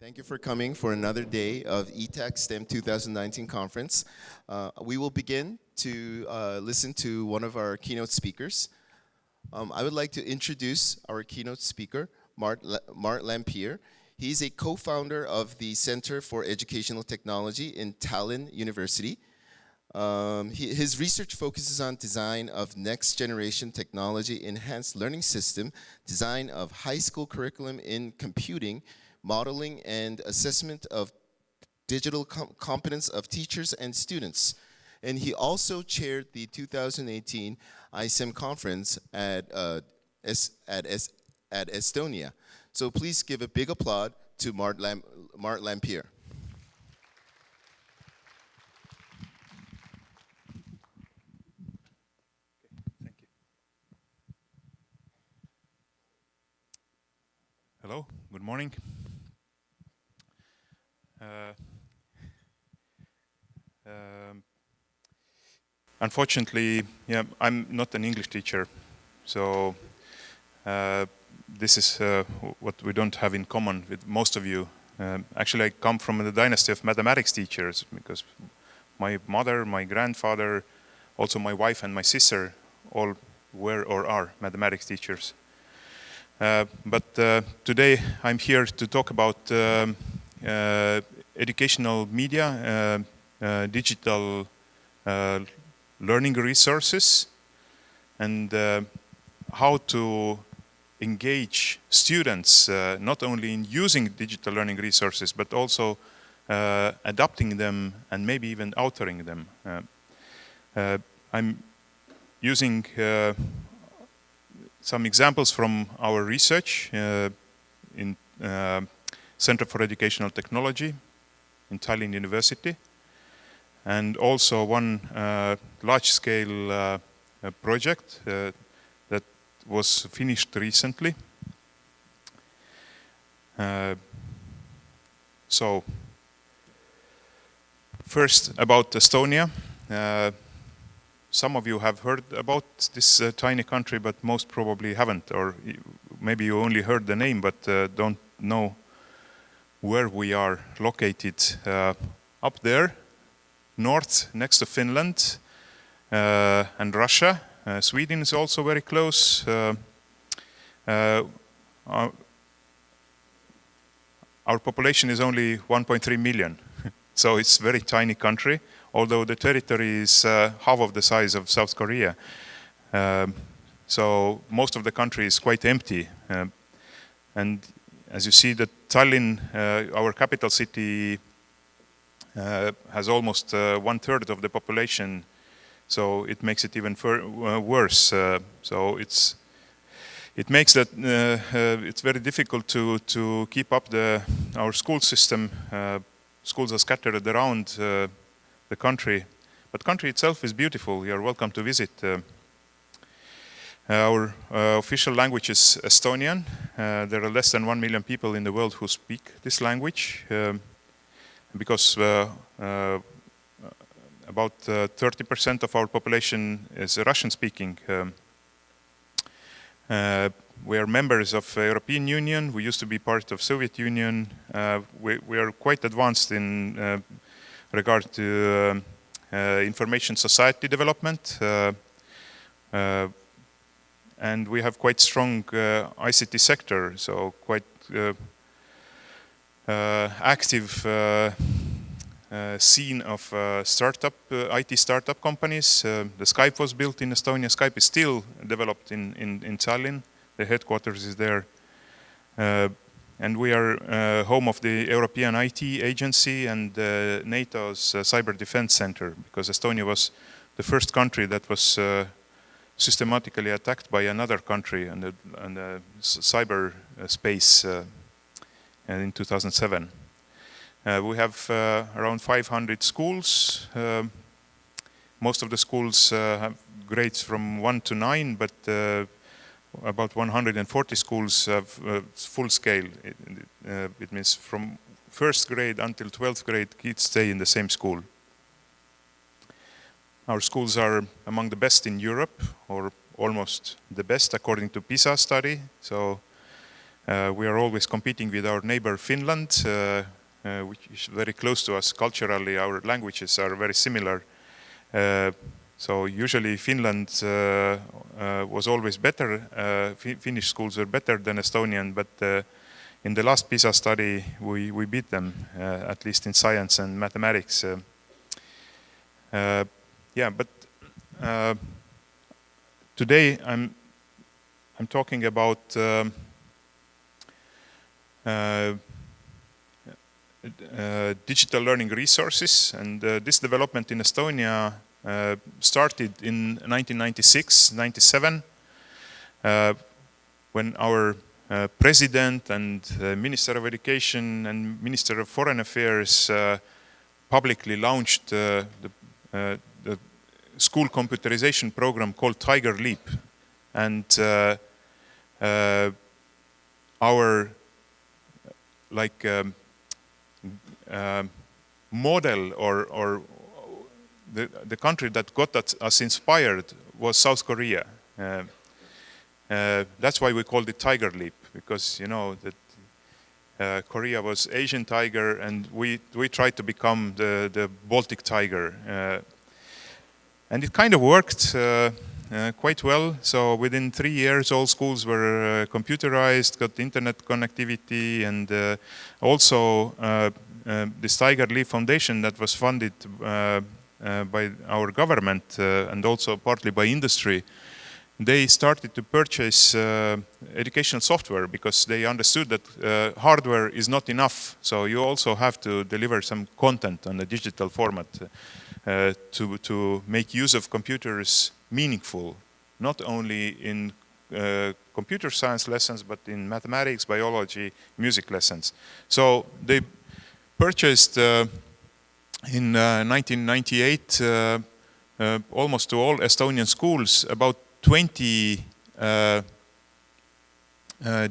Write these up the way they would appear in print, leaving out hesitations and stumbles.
Thank you for coming for another day of ETAK STEM 2019 conference. We will begin to listen to one of our keynote speakers. I would like to introduce our keynote speaker, Mart Laanpere. He's a co-founder of the Center for Educational Technology in Tallinn University. His research focuses on design of next generation technology enhanced learning system, design of high school curriculum in computing, modeling and assessment of digital competence of teachers and students. And he also chaired the 2018 ISEM conference at Estonia. So please give a big applaud to Mart Laanpere. Thank you. Hello, good morning. Unfortunately, I'm not an English teacher, so this is what we don't have in common with most of you. Actually, I come from the dynasty of mathematics teachers because my mother, my grandfather, also my wife and my sister all were or are mathematics teachers. But today I'm here to talk about educational media, digital learning resources, and how to engage students not only in using digital learning resources, but also adapting them and maybe even altering them. I'm using some examples from our research in Center for Educational Technology in Tallinn University, and also one large-scale project that was finished recently. So, first about Estonia. Some of you have heard about this tiny country, but most probably haven't, or maybe you only heard the name, but don't know where we are located. Up there, north, next to Finland and Russia. Sweden is also very close. Our population is only 1.3 million, so it's a very tiny country, although the territory is half of the size of South Korea. So most of the country is quite empty. And as you see, that Tallinn, our capital city, has almost 1/3 of the population, so it makes it even worse. So it makes that it's very difficult to keep up our school system. Schools are scattered around the country, but country itself is beautiful. You are welcome to visit. Our official language is Estonian. There are less than 1 million people in the world who speak this language. Because about 30% of our population is Russian-speaking. We are members of the European Union. We used to be part of Soviet Union. We are quite advanced in regard to information society development. And we have quite strong ICT sector, so quite active scene of IT startup companies. The Skype was built in Estonia. Skype is still developed in Tallinn. The headquarters is there. And we are home of the European IT agency and NATO's cyber defense center, because Estonia was the first country that was systematically attacked by another country in the cyber space in 2007. We have around 500 schools. Most of the schools have grades from 1 to 9, but about 140 schools have full scale. It means from first grade until 12th grade, kids stay in the same school. Our schools are among the best in Europe, or almost the best according to PISA study. So we are always competing with our neighbor Finland, which is very close to us culturally. Our languages are very similar. So usually Finland was always better. Finnish schools were better than Estonian, but in the last PISA study we beat them, at least in science and mathematics. Yeah, but today I'm talking about digital learning resources, and this development in Estonia started in 1996-97 when our President and Minister of Education and Minister of Foreign Affairs publicly launched the school computerization program called Tiger Leap. And our model or the country that got us inspired was South Korea. That's why we called it Tiger Leap, because you know that Korea was Asian tiger, and we tried to become the Baltic tiger. And it kind of worked quite well. So within 3 years, all schools were computerized, got internet connectivity, and also this Tiger Leap Foundation that was funded by our government and also partly by industry, they started to purchase educational software because they understood that hardware is not enough. So you also have to deliver some content on a digital format to make use of computers meaningful, not only in computer science lessons, but in mathematics, biology, music lessons. So they purchased in 1998 almost to all Estonian schools about 20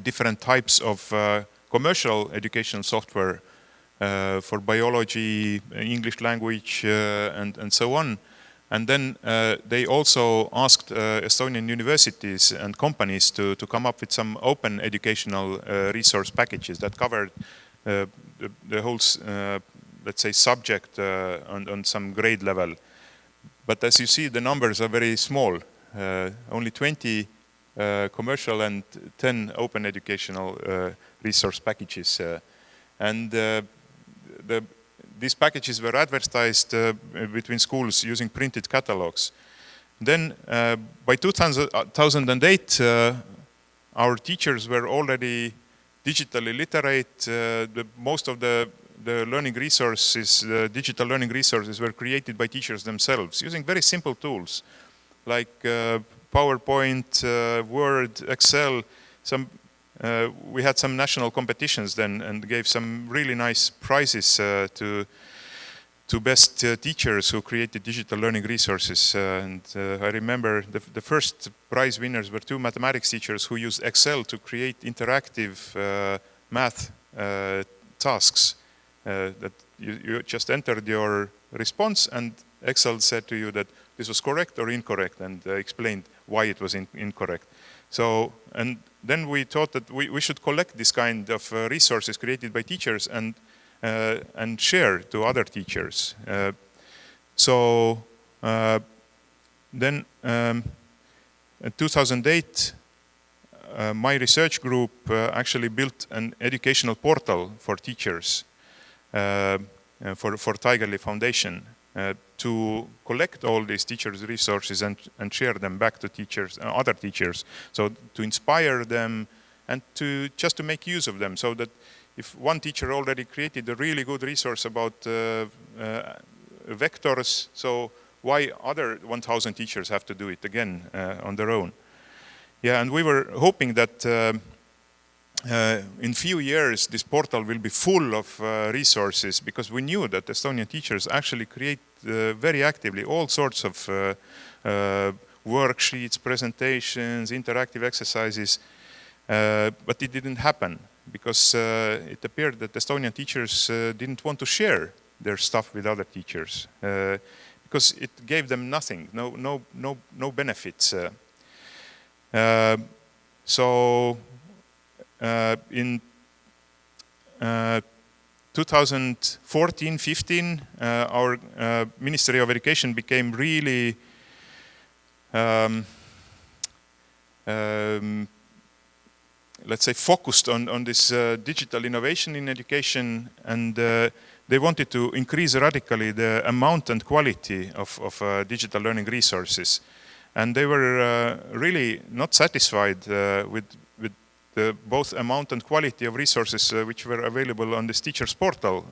different types of commercial educational software for biology, English language, and so on. And then they also asked Estonian universities and companies to come up with some open educational resource packages that covered the whole, let's say, subject on some grade level. But as you see, the numbers are very small. Only 20 commercial and 10 open educational resource packages. These packages were advertised between schools using printed catalogs. Then by 2008, our teachers were already digitally literate. Most of the learning resources, digital learning resources were created by teachers themselves using very simple tools like PowerPoint, Word, Excel. We had some national competitions then and gave some really nice prizes to best teachers who created digital learning resources. I remember the first prize winners were 2 mathematics teachers who used Excel to create interactive math tasks that you just entered your response, and Excel said to you that this was correct or incorrect, and explained why it was incorrect. So, and then we thought that we should collect this kind of resources created by teachers and share to other teachers. Then in 2008, my research group actually built an educational portal for teachers for Tiger Leap Foundation to collect all these teachers' resources and share them back to teachers, other teachers, so to inspire them and just to make use of them, so that if one teacher already created a really good resource about vectors, so why other 1,000 teachers have to do it again on their own? Yeah, and we were hoping that in few years this portal will be full of resources, because we knew that Estonian teachers actually create very actively all sorts of worksheets, presentations, interactive exercises, but it didn't happen because it appeared that Estonian teachers didn't want to share their stuff with other teachers. because it gave them nothing, no benefits. So in 2014-15, our Ministry of Education became really let's say focused on this digital innovation in education, and they wanted to increase radically the amount and quality of digital learning resources. And they were really not satisfied with the both amount and quality of resources which were available on this teachers portal.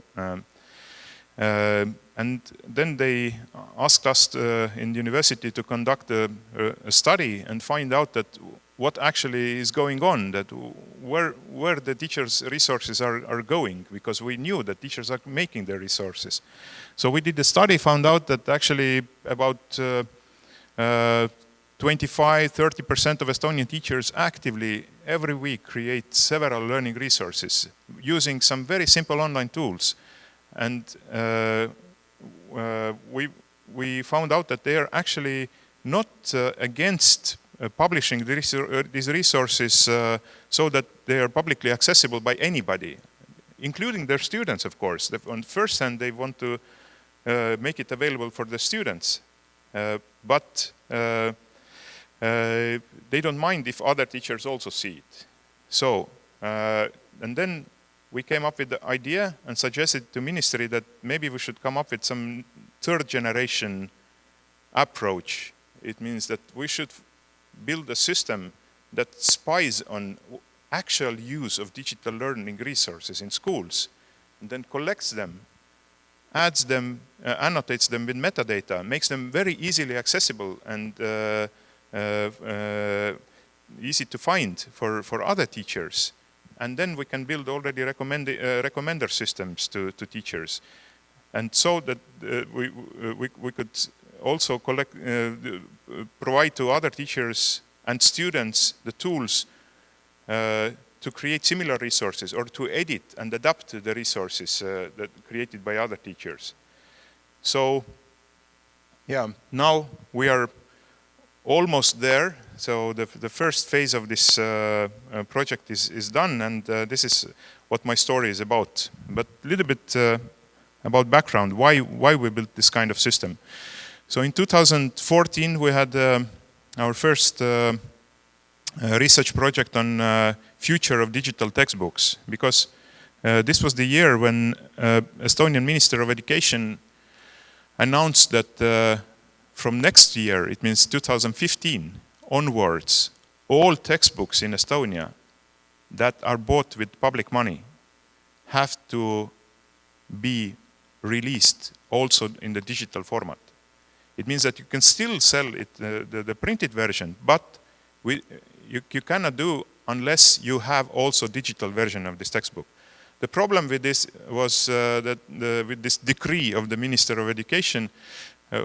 And then they asked us in the university to conduct a study and find out that what actually is going on, that where the teachers' resources are going, because we knew that teachers are making their resources. So we did the study, found out that actually about 25–30% of Estonian teachers actively every week create several learning resources using some very simple online tools. And we found out that they are actually not against publishing these resources so that they are publicly accessible by anybody, including their students, of course. On the first hand, they want to make it available for the students, but they don't mind if other teachers also see it. So, and then we came up with the idea and suggested to ministry that maybe we should come up with some third generation approach. It means that we should build a system that spies on actual use of digital learning resources in schools, and then collects them, adds them, annotates them with metadata, makes them very easily accessible and easy to find for other teachers. And then we can build already recommender systems to teachers. And so that we could also provide to other teachers and students the tools to create similar resources or to edit and adapt the resources that created by other teachers. So, yeah, now we are almost there. So the first phase of this project is done, and this is what my story is about. But a little bit about background, why we built this kind of system. So in 2014, we had our first research project on future of digital textbooks, because this was the year when Estonian Minister of Education announced that from next year, it means 2015 onwards, all textbooks in Estonia that are bought with public money have to be released also in the digital format. It means that you can still sell it, the printed version, but you cannot do unless you have also digital version of this textbook. The problem with this was that with this decree of the Minister of Education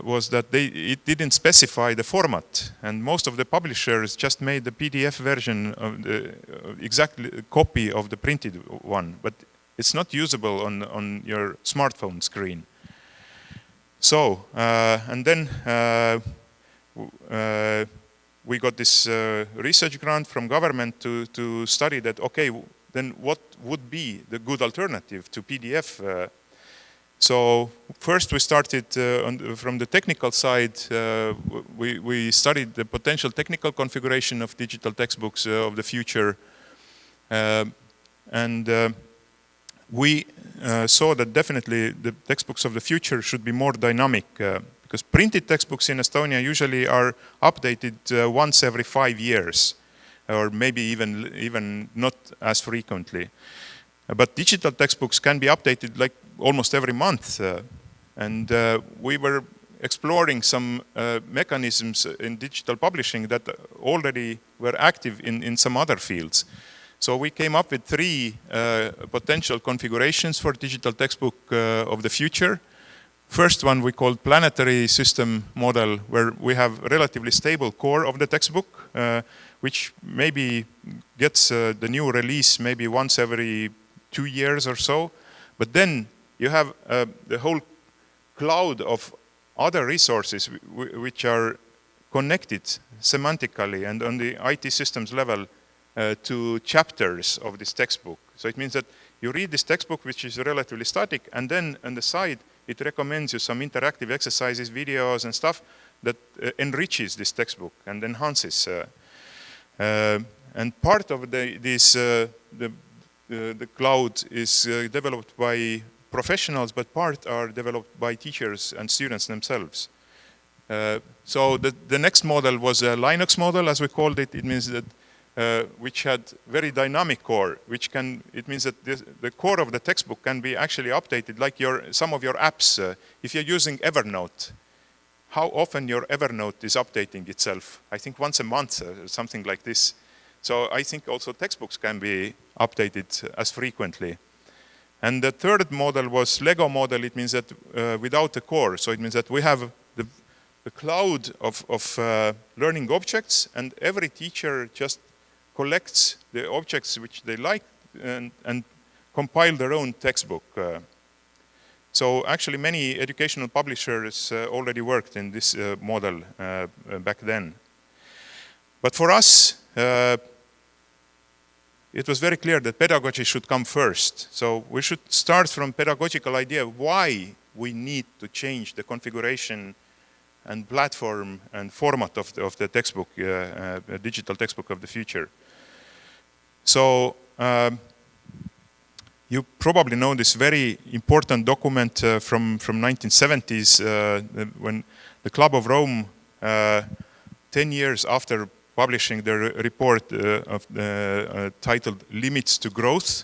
was that it didn't specify the format, and most of the publishers just made the PDF version of the exactly copy of the printed one, but it's not usable on your smartphone screen. So, and then we got this research grant from government to study that, okay, then what would be the good alternative to PDF? So first we started from the technical side. We studied the potential technical configuration of digital textbooks of the future. And we saw that definitely the textbooks of the future should be more dynamic, because printed textbooks in Estonia usually are updated once every 5 years, or maybe even not as frequently. But digital textbooks can be updated like almost every month. And we were exploring some mechanisms in digital publishing that already were active in some other fields. So we came up with 3 potential configurations for digital textbook of the future. First one we called planetary system model, where we have a relatively stable core of the textbook, which maybe gets the new release maybe once every 2 years or so. But then you have the whole cloud of other resources which are connected semantically and on the IT systems level to chapters of this textbook. So it means that you read this textbook, which is relatively static, and then on the side, it recommends you some interactive exercises, videos, and stuff that enriches this textbook and enhances. And part of the cloud is developed by professionals, but part are developed by teachers and students themselves. So the next model was a Linux model, as we called it. It means that which had very dynamic core, it means that the core of the textbook can be actually updated, like some of your apps. If you're using Evernote, how often your Evernote is updating itself? I think once a month, something like this. So I think also textbooks can be updated as frequently. And the third model was Lego model. It means that without a core. So it means that we have the cloud of learning objects, and every teacher just collects the objects which they like and compile their own textbook. So actually many educational publishers already worked in this model back then. But for us, it was very clear that pedagogy should come first. So we should start from pedagogical idea why we need to change the configuration and platform and format of the textbook, digital textbook of the future. So you probably know this very important document from 1970s when the Club of Rome, 10 years after publishing their report titled Limits to Growth,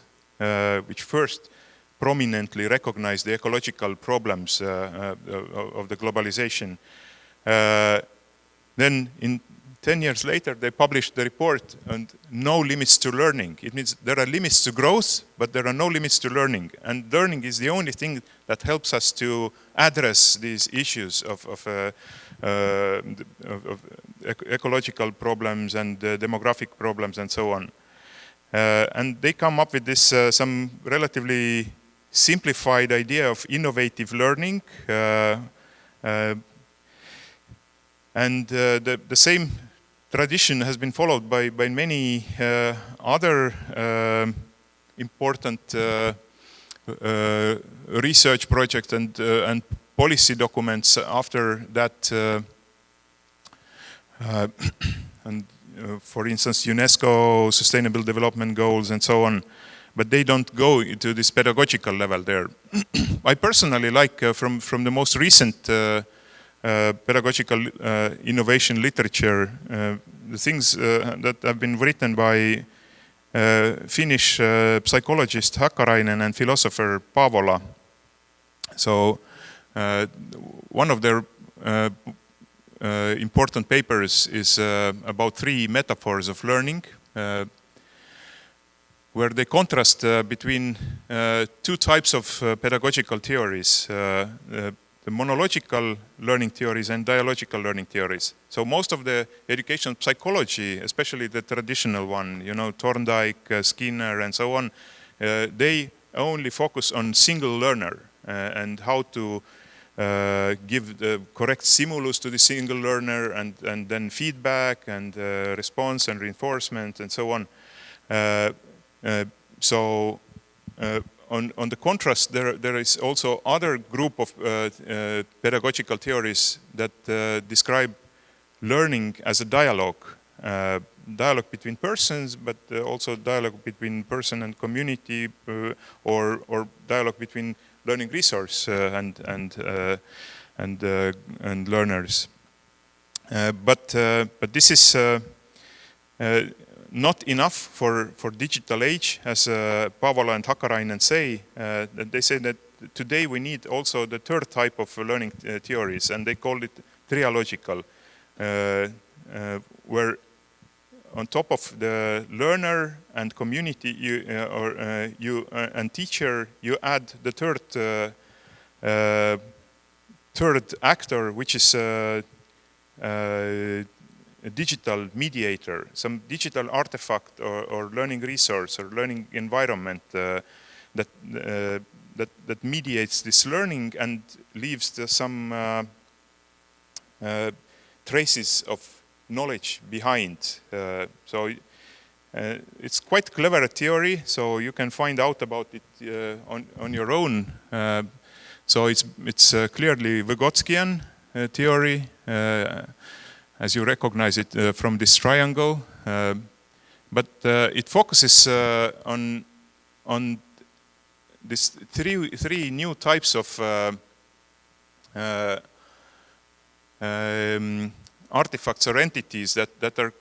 which first prominently recognized the ecological problems of the globalization. Then 10 years later, they published the report on no limits to learning. It means there are limits to growth, but there are no limits to learning. And learning is the only thing that helps us to address these issues of ecological problems and demographic problems and so on. And they come up with this some relatively simplified idea of innovative learning. And the same tradition has been followed by many other important research projects and policy documents after that. For instance, UNESCO Sustainable Development Goals and so on. But they don't go to this pedagogical level there. I personally like from the most recent pedagogical innovation literature, the things that have been written by Finnish psychologist Hakkarainen and philosopher Paavola. So one of their important papers is about 3 metaphors of learning, where they contrast between 2 types of pedagogical theories. The monological learning theories and dialogical learning theories. So most of the education psychology, especially the traditional one, you know, Thorndike, Skinner, and so on, they only focus on single learner and how to give the correct stimulus to the single learner and then feedback and response and reinforcement and so on. On the contrast, there is also other group of pedagogical theories that describe learning as a dialogue. Dialogue between persons, but also dialogue between person and community, or dialogue between learning resource and learners. But this is not enough for digital age, as Paavola and Hakkarainen say. They say that today we need also the third type of learning theories, and they call it trialogical, where on top of the learner and community and teacher, you add the third actor, which is a digital mediator, some digital artifact or learning resource or learning environment that mediates this learning and leaves some traces of knowledge behind. It's quite clever theory, so you can find out about it on your own. So it's clearly Vygotskian theory, as you recognize it from this triangle. But it focuses on these three new types of artifacts or entities that are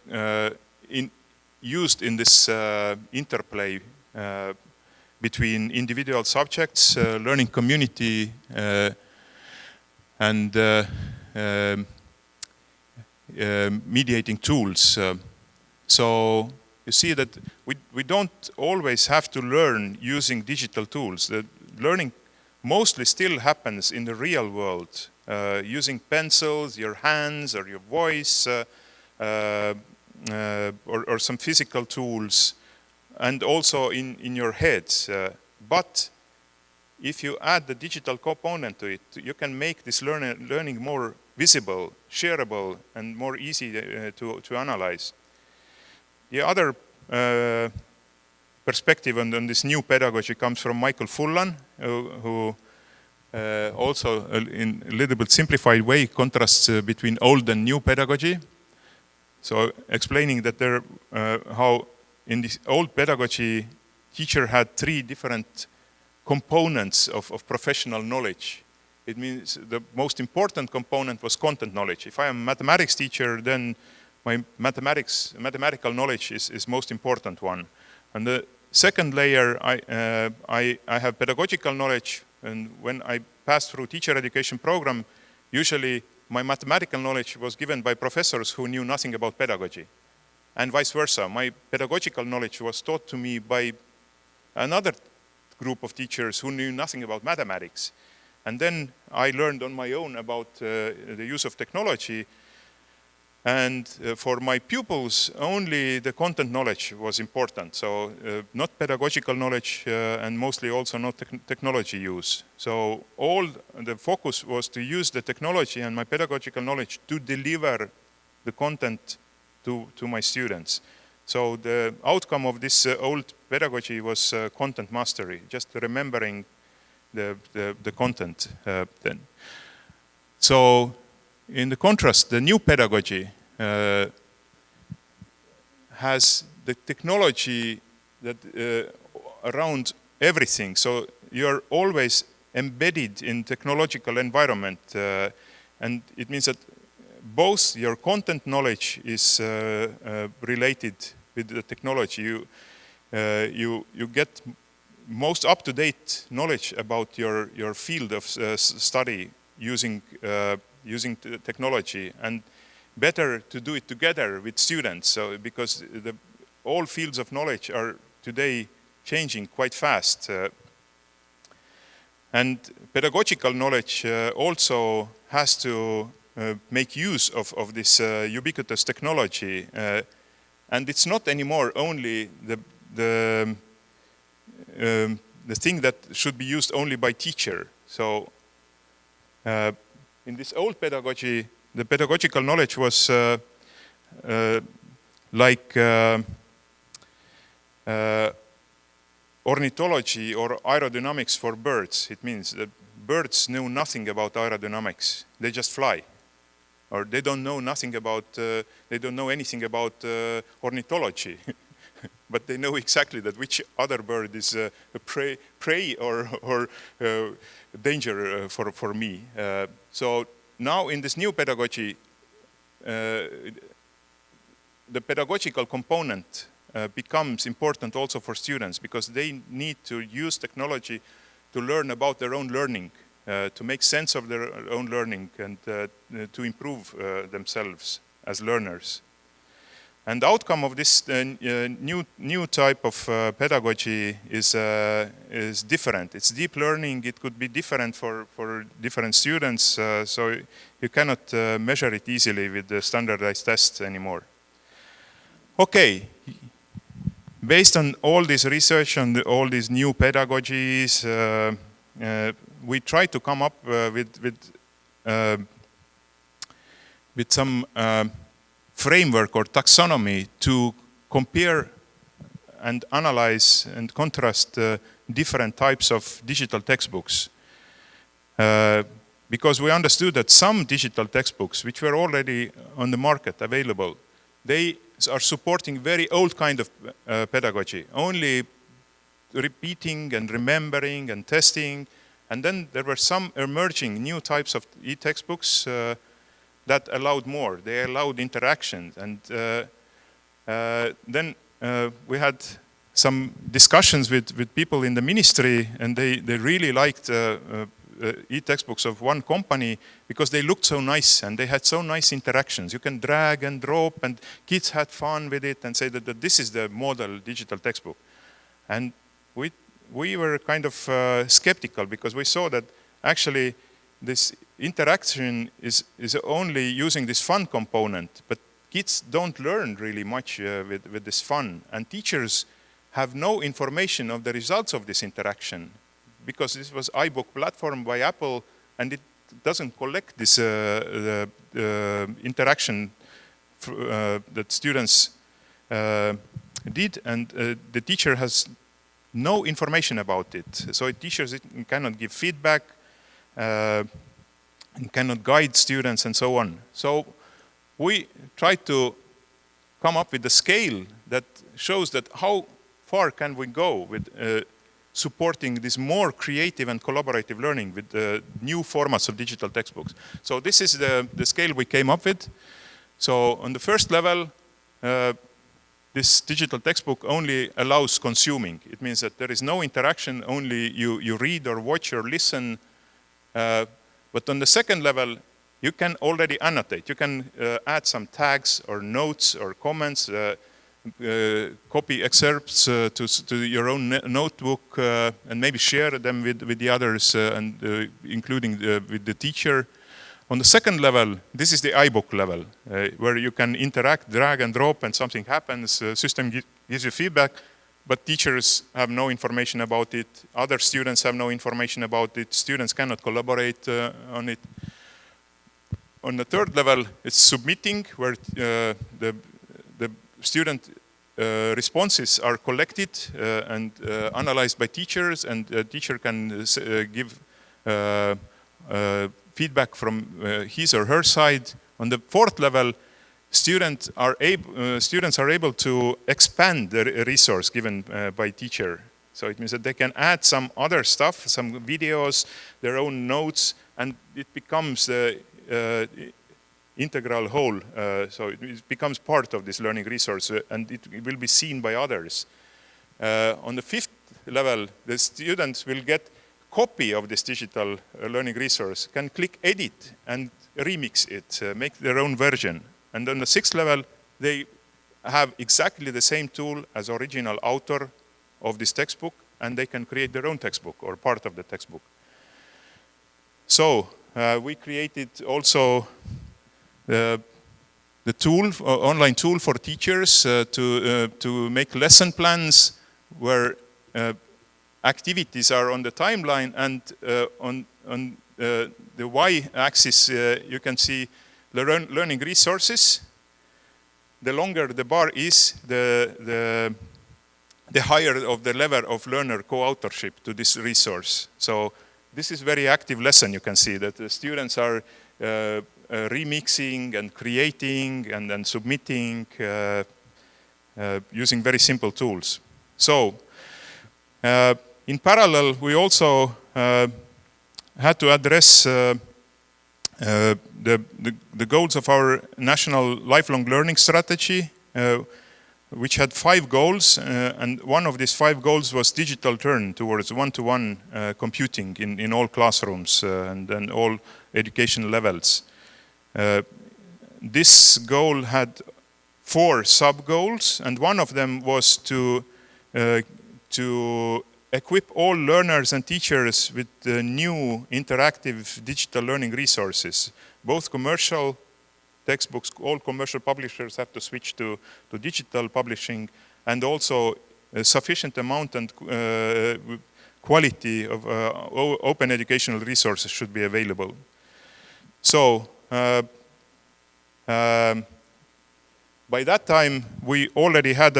used in this interplay between individual subjects, learning community, and mediating tools. So you see that we don't always have to learn using digital tools. The learning mostly still happens in the real world, using pencils, your hands, or your voice, or some physical tools, and also in your head. But if you add the digital component to it, you can make this learning more visible, shareable, and more easy to analyze. The other perspective on this new pedagogy comes from Michael Fullan, who also in a little bit simplified way contrasts between old and new pedagogy. So explaining that how in this old pedagogy, teacher had three different components of professional knowledge. It means the most important component was content knowledge. If I am a mathematics teacher, then my mathematical knowledge is most important one. And the second layer, I have pedagogical knowledge, and when I passed through teacher education program, usually my mathematical knowledge was given by professors who knew nothing about pedagogy. And vice versa, my pedagogical knowledge was taught to me by another group of teachers who knew nothing about mathematics. And then I learned on my own about the use of technology. And for my pupils, only the content knowledge was important. So not pedagogical knowledge and mostly also not technology use. So all the focus was to use the technology and my pedagogical knowledge to deliver the content to my students. So the outcome of this old pedagogy was content mastery, just remembering the content then. So in the contrast, the new pedagogy has the technology that around everything. So you're always embedded in technological environment, and it means that both your content knowledge is related with the technology. You get most up-to-date knowledge about your field of study using technology, and better to do it together with students. So because all fields of knowledge are today changing quite fast. And pedagogical knowledge also has to make use of this ubiquitous technology. And it's not anymore only the thing that should be used only by teacher. So in this old pedagogy, the pedagogical knowledge was like ornithology or aerodynamics for birds. It means that birds know nothing about aerodynamics. They just fly. Or they don't know nothing about, they don't know anything about ornithology. But they know exactly that which other bird is a prey or danger for me. So now in this new pedagogy, the pedagogical component becomes important also for students, because they need to use technology to learn about their own learning, to make sense of their own learning, and to improve themselves as learners. And the outcome of this new type of pedagogy is different. It's deep learning. It could be different for different students, so you cannot measure it easily with the standardized tests anymore. Okay, based on all this research and all these new pedagogies, we try to come up with framework or taxonomy to compare and analyze and contrast different types of digital textbooks. Because we understood that some digital textbooks, which were already on the market available, they are supporting very old kind of pedagogy, only repeating and remembering and testing. And then there were some emerging new types of e-textbooks that allowed more. They allowed interaction. And then we had some discussions with people in the ministry, and they really liked e-textbooks of one company because they looked so nice and they had so nice interactions. You can drag and drop, and kids had fun with it and say that this is the model digital textbook. And we were kind of skeptical because we saw that actually this interaction is only using this fun component, but kids don't learn really much with this fun, and teachers have no information of the results of this interaction because this was iBook platform by Apple, and it doesn't collect this interaction that students did, and the teacher has no information about it. So teachers cannot give feedback, cannot guide students, and so on. So we tried to come up with a scale that shows that how far can we go with supporting this more creative and collaborative learning with new formats of digital textbooks. So this is the scale we came up with. So on the first level, this digital textbook only allows consuming. It means that there is no interaction, only you read or watch or listen. But on the second level, you can already annotate. You can add some tags or notes or comments, copy excerpts to your own notebook, and maybe share them with the others, and including with the teacher. On the second level, this is the iBook level, where you can interact, drag and drop, and something happens. System gives you feedback, but teachers have no information about it. Other students have no information about it. Students cannot collaborate on it. On the third level, it's submitting, where the student responses are collected and analyzed by teachers, and the teacher can give feedback from his or her side. On the fourth level, students are able to expand the resource given by teacher. So it means that they can add some other stuff, some videos, their own notes, and it becomes the integral whole. So it becomes part of this learning resource, and it will be seen by others. On the fifth level, the students will get copy of this digital learning resource, can click edit and remix it, make their own version. And on the sixth level, they have exactly the same tool as original author of this textbook, and they can create their own textbook or part of the textbook. So we created also the tool, online tool for teachers to make lesson plans where activities are on the timeline, and on the y-axis you can see the learning resources. The longer the bar is, the higher of the level of learner co-authorship to this resource. So this is very active lesson. You can see that the students are remixing and creating and then submitting using very simple tools. So in parallel, we also had to address the goals of our national lifelong learning strategy, which had 5 goals, and one of these 5 goals was digital turn towards one-to-one computing in all classrooms and then all education levels. This goal had 4 sub-goals, and one of them was to equip all learners and teachers with new interactive digital learning resources. Both commercial textbooks, all commercial publishers have to switch to digital publishing, and also a sufficient amount and quality of open educational resources should be available. So By that time, we already had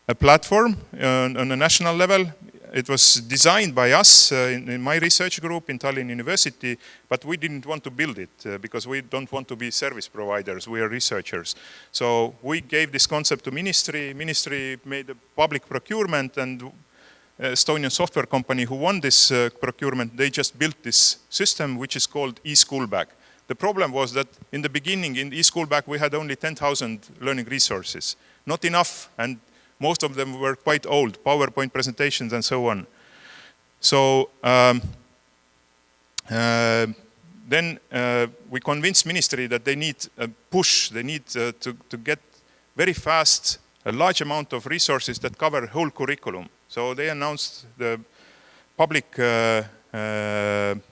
a platform on a national level. It was designed by us in my research group in Tallinn University, but we didn't want to build it because we don't want to be service providers. We are researchers. So we gave this concept to ministry. Ministry made a public procurement, and Estonian software company who won this procurement, they just built this system which is called eSchoolBag. The problem was that in the beginning in eSchoolBag we had only 10,000 learning resources. Not enough, and most of them were quite old, PowerPoint presentations and so on. So then we convinced ministry that they need a push, they need to get very fast a large amount of resources that cover whole curriculum. So they announced the public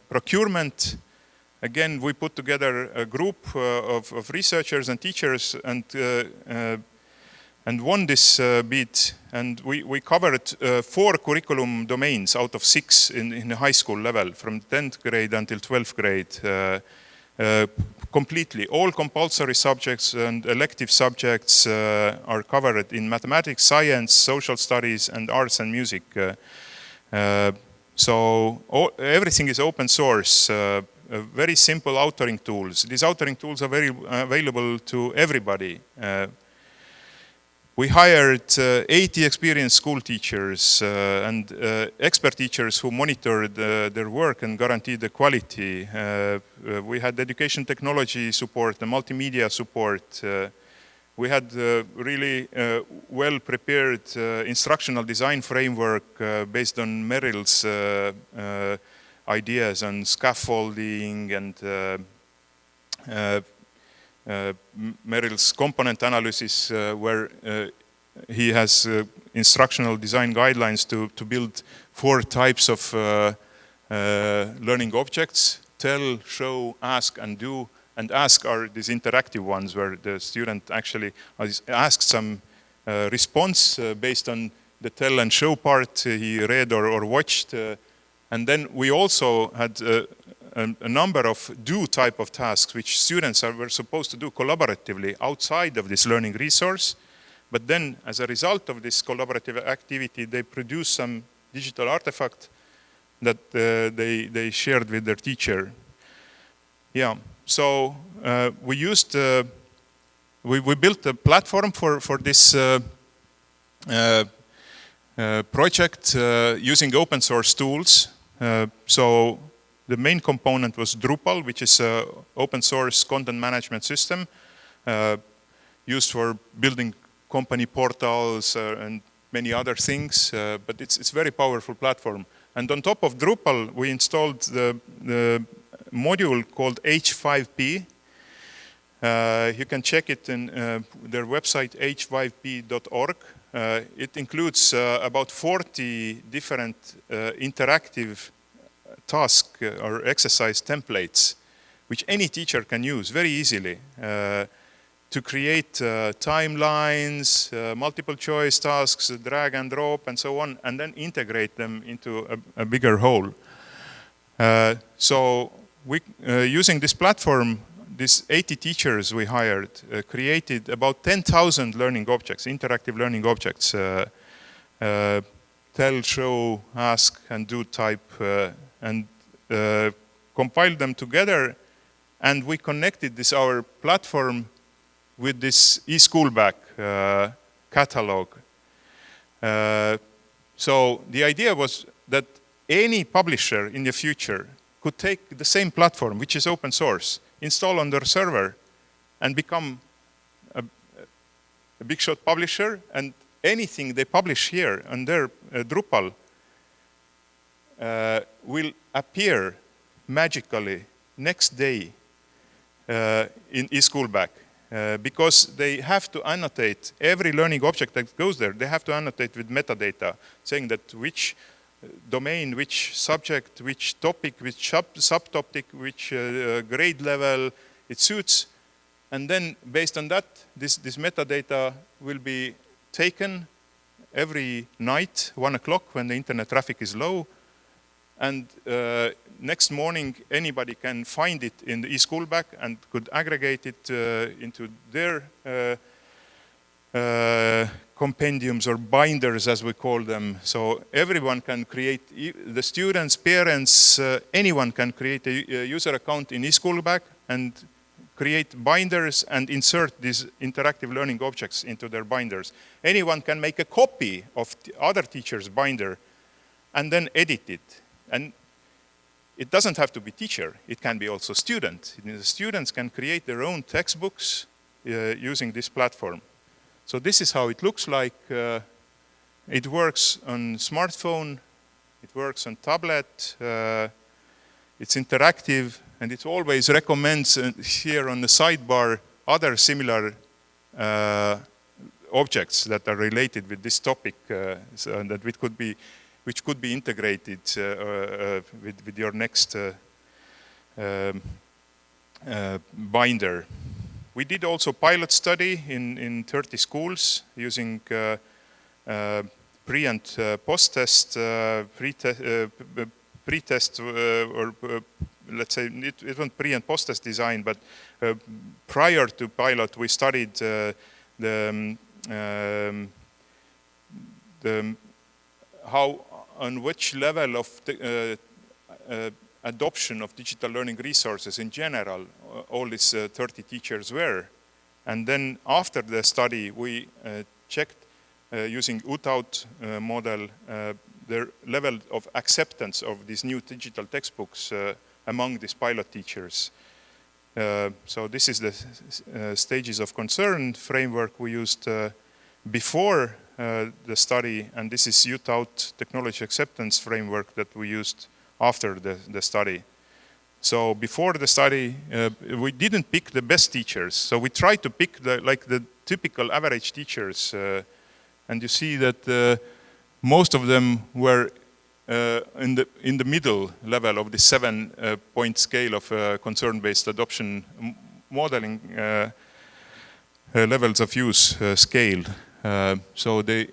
procurement. Again, we put together a group of researchers and teachers and won this bid. And we covered 4 curriculum domains out of 6 in the high school level, from 10th grade until 12th grade. Completely. All compulsory subjects and elective subjects are covered in mathematics, science, social studies, and arts and music. So everything is open source. Very simple authoring tools. These authoring tools are very available to everybody. We hired 80 experienced school teachers and expert teachers who monitored their work and guaranteed the quality. We had education technology support, the multimedia support. We had really well-prepared instructional design framework based on Merrill's ideas on scaffolding and Merrill's component analysis, where he has instructional design guidelines to build 4 types of learning objects: tell, show, ask, and do. And ask are these interactive ones where the student actually asks some response based on the tell and show part he read or watched. And then we also had a number of do type of tasks which students were supposed to do collaboratively outside of this learning resource. But then as a result of this collaborative activity, they produced some digital artifact that they shared with their teacher. Yeah, so we used, we built a platform for this project using open source tools. So the main component was Drupal, which is an open source content management system used for building company portals and many other things, but it's a very powerful platform. And on top of Drupal, we installed the module called H5P. You can check it in their website, h5p.org. It includes about 40 different interactive task or exercise templates, which any teacher can use very easily to create timelines, multiple choice tasks, drag and drop, and so on, and then integrate them into a bigger whole. So we, using this platform, these 80 teachers we hired created about 10,000 learning objects, interactive learning objects, tell, show, ask, and do type, and compiled them together. And we connected this, our platform, with this eSchoolBag catalog. So the idea was that any publisher in the future could take the same platform, which is open source, install on their server, and become a big shot publisher, and anything they publish here on their Drupal will appear magically next day in eSchoolBag. Because they have to annotate every learning object that goes there. They have to annotate with metadata, saying that which domain, which subject, which topic, which subtopic, which grade level it suits. And then based on that, this metadata will be taken every night, 1 o'clock, when the internet traffic is low, and next morning anybody can find it in the e-school bag and could aggregate it into their compendiums or binders, as we call them. So everyone can create, the students, parents, anyone can create a user account in e-school bag and create binders and insert these interactive learning objects into their binders. Anyone can make a copy of other teachers' binder and then edit it. And it doesn't have to be teacher, it can be also student. The students can create their own textbooks using this platform. So this is how it looks like. It works on smartphone, it works on tablet, it's interactive, and it always recommends here on the sidebar other similar objects that are related with this topic, so that which could be integrated with your next binder. We did also pilot study in 30 schools using pre- and post-test, pre-test, or let's say it wasn't pre- and post-test design, but prior to pilot we studied how, on which level of adoption of digital learning resources in general all these 30 teachers were. And then after the study we checked using UTAUT model the level of acceptance of these new digital textbooks among these pilot teachers. So this is the stages of concern framework we used before the study, and this is UTAUT technology acceptance framework that we used after the study. So before the study, we didn't pick the best teachers. So we tried to pick the typical average teachers, and you see that most of them were in the middle level of the 7-point scale of concern-based adoption modeling levels of use scale. So there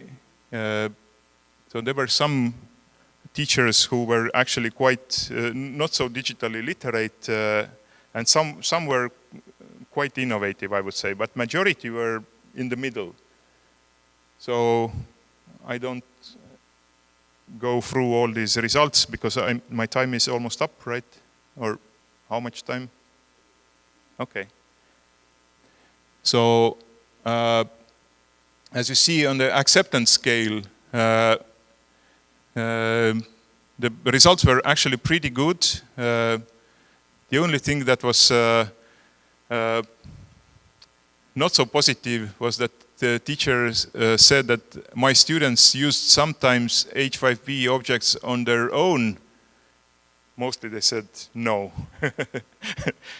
were some teachers who were actually quite not so digitally literate, and some were quite innovative, I would say, but majority were in the middle. So I don't go through all these results because my time is almost up, right? Or how much time? Okay. So as you see on the acceptance scale, the results were actually pretty good. The only thing that was not so positive was that the teachers said that my students used sometimes H5P objects on their own. Mostly they said no.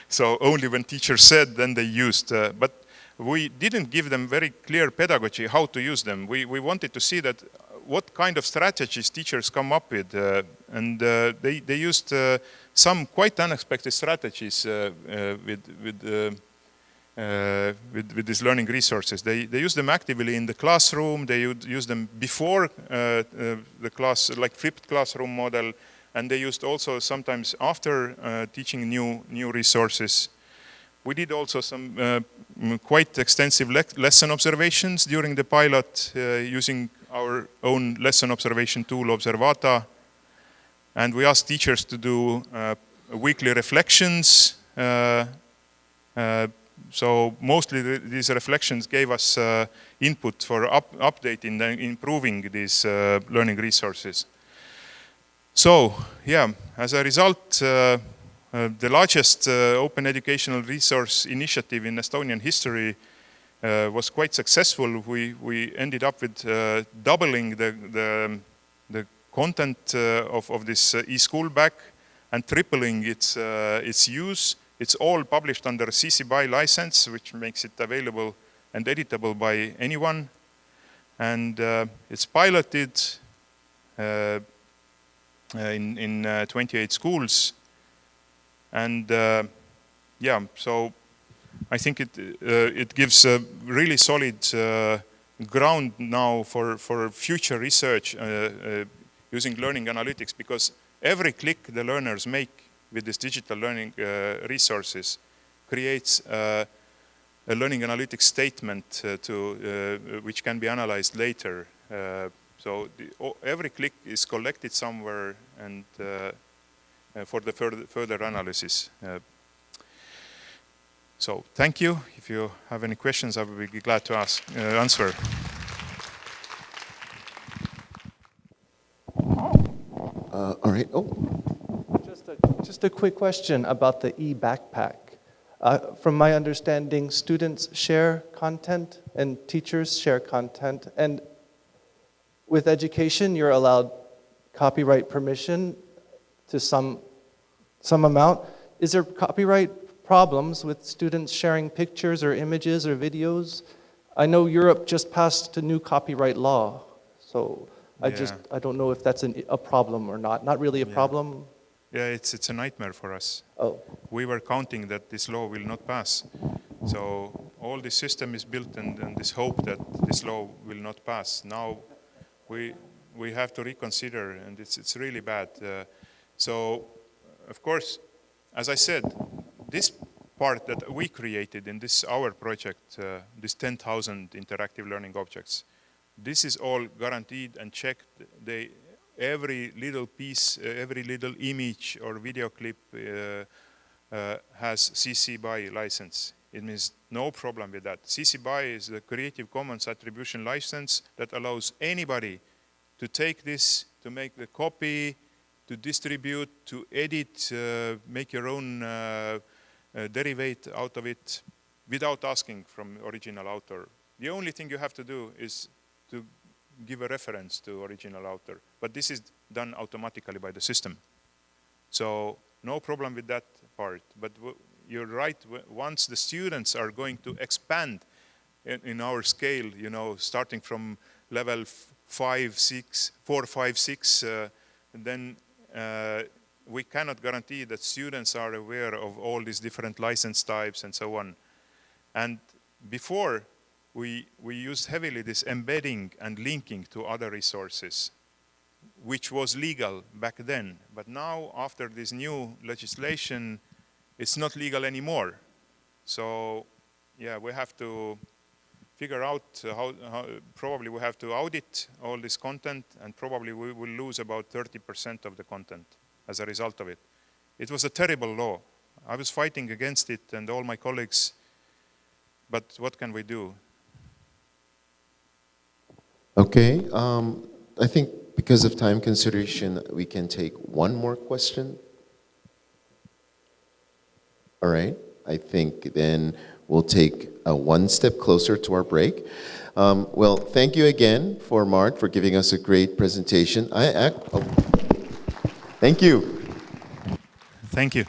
So only when teachers said, then they used. But we didn't give them very clear pedagogy how to use them. We wanted to see that what kind of strategies teachers come up with. And they used some quite unexpected strategies with these learning resources. They use them actively in the classroom. They would use them before the class, like flipped classroom model, and they used also sometimes after teaching new resources. We did also some quite extensive lesson observations during the pilot using our own lesson observation tool, Observata, and we asked teachers to do weekly reflections. So mostly these reflections gave us input for updating and improving these learning resources. So yeah, as a result, the largest open educational resource initiative in Estonian history was quite successful. We ended up with doubling the content of this e-school bag and tripling its use. It's all published under a CC BY license, which makes it available and editable by anyone. And it's piloted in 28 schools. And yeah, so I think it gives a really solid ground now for future research using learning analytics, because every click the learners make with these digital learning resources creates a learning analytics statement which can be analyzed later. So every click is collected somewhere and for the further analysis. So thank you. If you have any questions, I will be glad to answer. All right. Oh. Just a quick question about the e-backpack. From my understanding, students share content and teachers share content. And with education, you're allowed copyright permission to some amount. Is there copyright problems with students sharing pictures or images or videos? I know Europe just passed a new copyright law, so I don't know if that's a problem or not. Not really a problem. Yeah, it's a nightmare for us. Oh. We were counting that this law will not pass. So all this system is built and this hope that this law will not pass. Now we have to reconsider, and it's really bad. So of course, as I said, this part that we created in our project, this 10,000 interactive learning objects, this is all guaranteed and checked. Every little piece, every little image or video clip has CC BY license. It means no problem with that. CC BY is the Creative Commons Attribution license that allows anybody to take this, to make the copy, to distribute, to edit, make your own derivate out of it without asking from original author. The only thing you have to do is to give a reference to original author, but this is done automatically by the system. So no problem with that part, but you're right, once the students are going to expand in our scale, you know, starting from level 4, 5, 6, then we cannot guarantee that students are aware of all these different license types and so on. And before, we used heavily this embedding and linking to other resources, which was legal back then. But now, after this new legislation, it's not legal anymore. So, yeah, we have to figure out how probably we have to audit all this content, and probably we will lose about 30% of the content as a result of it. It was a terrible law. I was fighting against it and all my colleagues, but what can we do? Okay, I think because of time consideration, we can take one more question. All right, I think then we'll take one step closer to our break. Well, thank you again for Mart for giving us a great presentation. Thank you. Thank you.